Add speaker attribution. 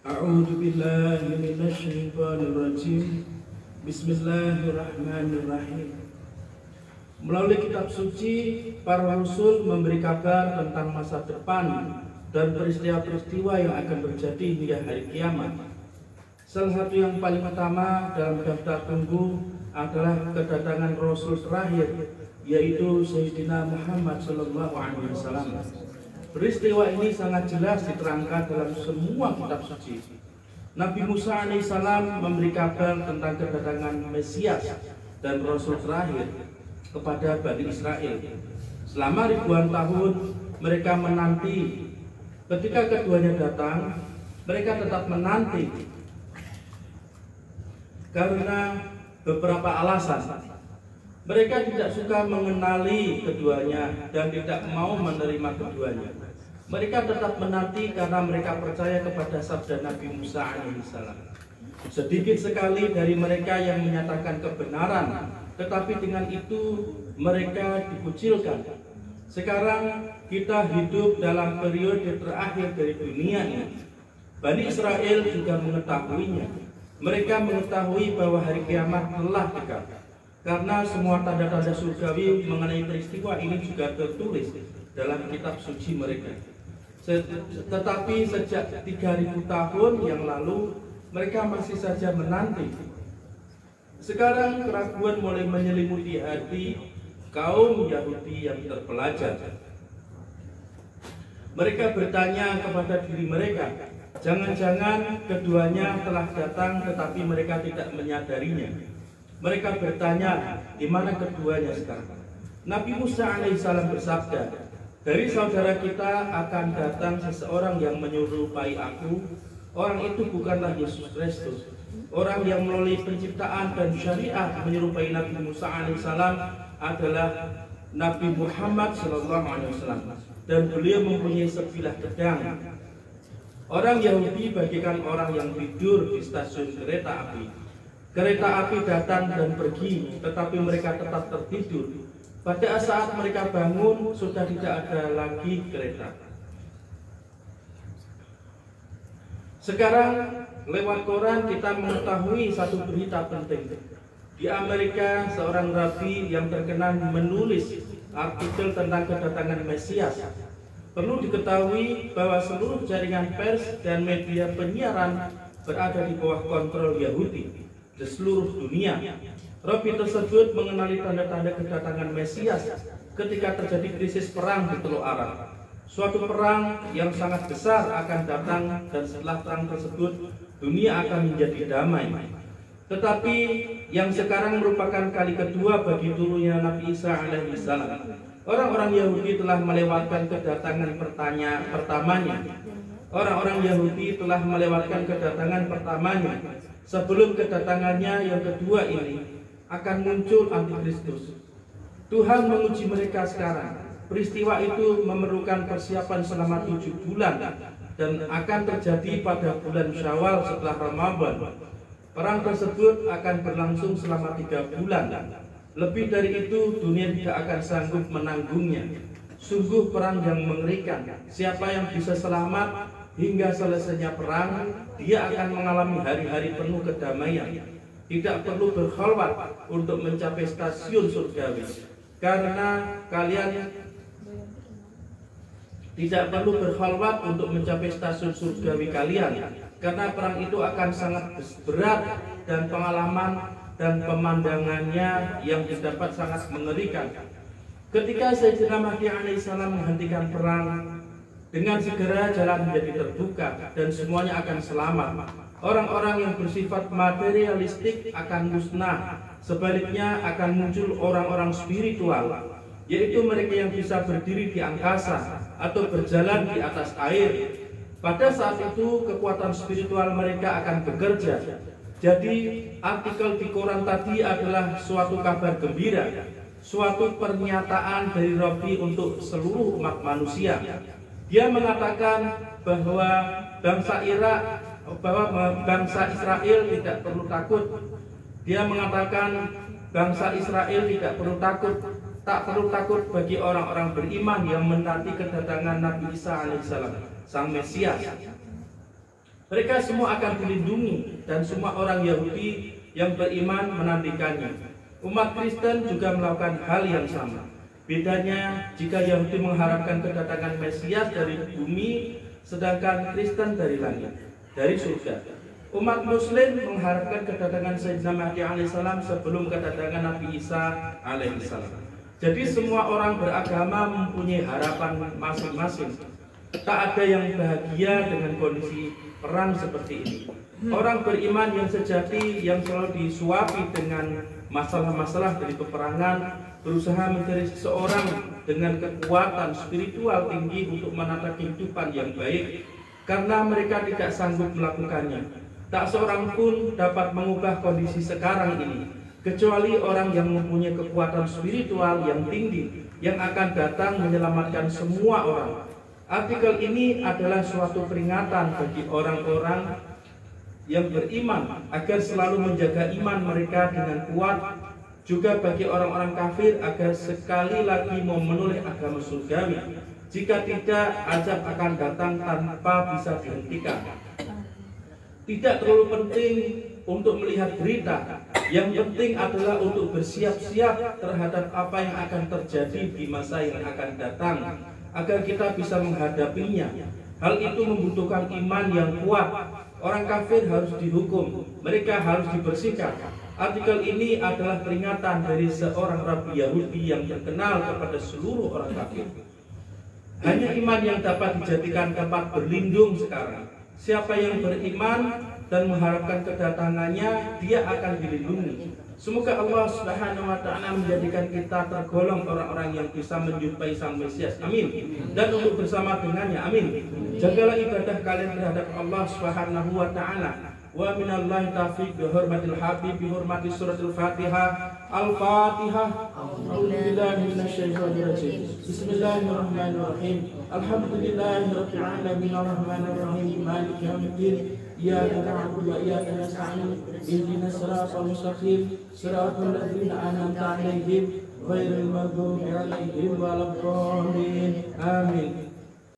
Speaker 1: A'udzu billahi minasyaitonir rajim. Bismillahirrahmanirrahim. Melalui kitab suci, para rasul memberi kabar tentang masa depan dan peristiwa-peristiwa yang akan terjadi hingga hari kiamat. Salah satu yang paling utama dalam daftar tunggu adalah kedatangan Rasul terakhir, yaitu Sayyidina Muhammad SAW. Peristiwa ini sangat jelas diterangkan dalam semua kitab suci. Nabi Musa alaihissalam memberi kabar tentang kedatangan Mesias dan Rasul terakhir kepada Bani Israel. Selama ribuan tahun mereka menanti. Ketika keduanya datang, mereka tetap menanti karena beberapa alasan. Mereka tidak suka mengenali keduanya dan tidak mau menerima keduanya. Mereka tetap menanti karena mereka percaya kepada sabda Nabi Musa alaihissalam. Sedikit sekali dari mereka yang menyatakan kebenaran, tetapi dengan itu mereka dikucilkan. Sekarang kita hidup dalam periode terakhir dari dunia ini. Bani Israel juga mengetahuinya. Mereka mengetahui bahwa hari kiamat telah dekat. Karena semua tanda-tanda surgawi mengenai peristiwa ini juga tertulis dalam kitab suci mereka. Tetapi sejak 3000 tahun yang lalu mereka masih saja menanti. Sekarang keraguan mulai menyelimuti hati kaum Yahudi yang terpelajar. Mereka bertanya kepada diri mereka, jangan-jangan keduanya telah datang tetapi mereka tidak menyadarinya. Mereka bertanya, di mana keduanya sekarang? Nabi Musa alaihissalam bersabda, dari saudara kita akan datang seseorang yang menyerupai aku. Orang itu bukanlah Yesus Kristus. Orang yang melalui penciptaan dan syariat menyerupai Nabi Musa alaihissalam adalah Nabi Muhammad SAW, dan beliau mempunyai sebilah pedang. Orang Yahudi bagikan orang yang tidur di stasiun kereta api. Kereta api datang dan pergi, tetapi mereka tetap tertidur. Pada saat mereka bangun, sudah tidak ada lagi kereta. Sekarang, lewat koran kita mengetahui satu berita penting. Di Amerika, seorang rabi yang terkenal menulis artikel tentang kedatangan Mesias. Perlu diketahui bahwa seluruh jaringan pers dan media penyiaran berada di bawah kontrol Yahudi di seluruh dunia. Rabi tersebut mengenali tanda-tanda kedatangan Mesias ketika terjadi krisis perang di Teluk Arab. Suatu perang yang sangat besar akan datang, dan setelah perang tersebut dunia akan menjadi damai. Tetapi yang sekarang merupakan kali kedua bagi turunnya Nabi Isa alaihissalam. Orang-orang Yahudi telah melewatkan kedatangan pertamanya. Orang-orang Yahudi telah melewatkan kedatangan pertamanya. Sebelum kedatangannya yang kedua ini akan muncul antikristus. Tuhan menguji mereka sekarang. Peristiwa itu memerlukan persiapan selama 7 bulan dan akan terjadi pada bulan Syawal setelah Ramadan. Perang tersebut akan berlangsung selama 3 bulan. Lebih dari itu dunia tidak akan sanggup menanggungnya. Sungguh perang yang mengerikan. Siapa yang bisa selamat hingga selesainya perang, dia akan mengalami hari-hari penuh kedamaian. Tidak perlu berkhalwat untuk mencapai stasiun surgawi, karena kalian tidak perlu berkhalwat untuk mencapai stasiun surgawi kalian, karena perang itu akan sangat berat dan pengalaman dan pemandangannya yang didapat sangat mengerikan. Ketika Sayyidina Mahdi alaihissalam menghentikan perang, dengan segera jalan menjadi terbuka dan semuanya akan selamat. Orang-orang yang bersifat materialistik akan musnah. Sebaliknya akan muncul orang-orang spiritual, yaitu mereka yang bisa berdiri di angkasa atau berjalan di atas air. Pada saat itu kekuatan spiritual mereka akan bekerja. Jadi artikel di koran tadi adalah suatu kabar gembira, suatu pernyataan dari Rabi untuk seluruh umat manusia. Dia mengatakan bahwa bangsa Israel tidak perlu takut. Dia mengatakan bangsa Israel tidak perlu takut. Tak perlu takut bagi orang-orang beriman yang menanti kedatangan Nabi Isa alaihissalam, sang Mesias. Mereka semua akan dilindungi dan semua orang Yahudi yang beriman menantikannya. Umat Kristen juga melakukan hal yang sama. Bedanya, jika Yahudi mengharapkan kedatangan Mesias dari bumi, sedangkan Kristen dari langit, dari surga. Umat Muslim mengharapkan kedatangan Sayyidina Mahdi alaihissalam sebelum kedatangan Nabi Isa alaihissalam. Jadi semua orang beragama mempunyai harapan masing-masing. Tak ada yang bahagia dengan kondisi perang seperti ini. Orang beriman yang sejati yang selalu disuapi dengan masalah-masalah dari peperangan, berusaha mencari seseorang dengan kekuatan spiritual tinggi untuk menata kehidupan yang baik, karena mereka tidak sanggup melakukannya. Tak seorang pun dapat mengubah kondisi sekarang ini, kecuali orang yang mempunyai kekuatan spiritual yang tinggi, yang akan datang menyelamatkan semua orang. Artikel ini adalah suatu peringatan bagi orang-orang yang beriman agar selalu menjaga iman mereka dengan kuat, juga bagi orang-orang kafir agar sekali lagi mau menoleh agama surgawi. Jika tidak, azab akan datang tanpa bisa dihentikan. Tidak terlalu penting untuk melihat berita. Yang penting adalah untuk bersiap-siap terhadap apa yang akan terjadi di masa yang akan datang, agar kita bisa menghadapinya. Hal itu membutuhkan iman yang kuat. Orang kafir harus dihukum, mereka harus dibersihkan. Artikel ini adalah peringatan dari seorang rabi Yahudi yang terkenal kepada seluruh orang kafir. Hanya iman yang dapat dijadikan tempat berlindung sekarang. Siapa yang beriman dan mengharapkan kedatangannya, dia akan dilindungi. Semoga Allah Subhanahu wa Ta'ala menjadikan kita tergolong orang-orang yang bisa menjumpai Sang Mesias. Amin. Dan untuk bersama dengannya. Amin. Jagalah ibadah kalian terhadap Allah Subhanahu wa Ta'ala. Wa minallahi taufiq bi hurmatil habib bi hurmati suratul Fatihah. Al-Fatihah. A'udzubillahi minasyaitonir rajim. Bismillahirrahmanirrahim. Alhamdulillahirabbil alamin arrahmanir rahim maliki yaumiddin. Iyyaka na'budu wa iyyaka nasta'in. Ihdinas siratal mustaqim. Siratal ladzina an'amta 'alaihim ghairil maghdubi 'alaihim waladdallin. Amin.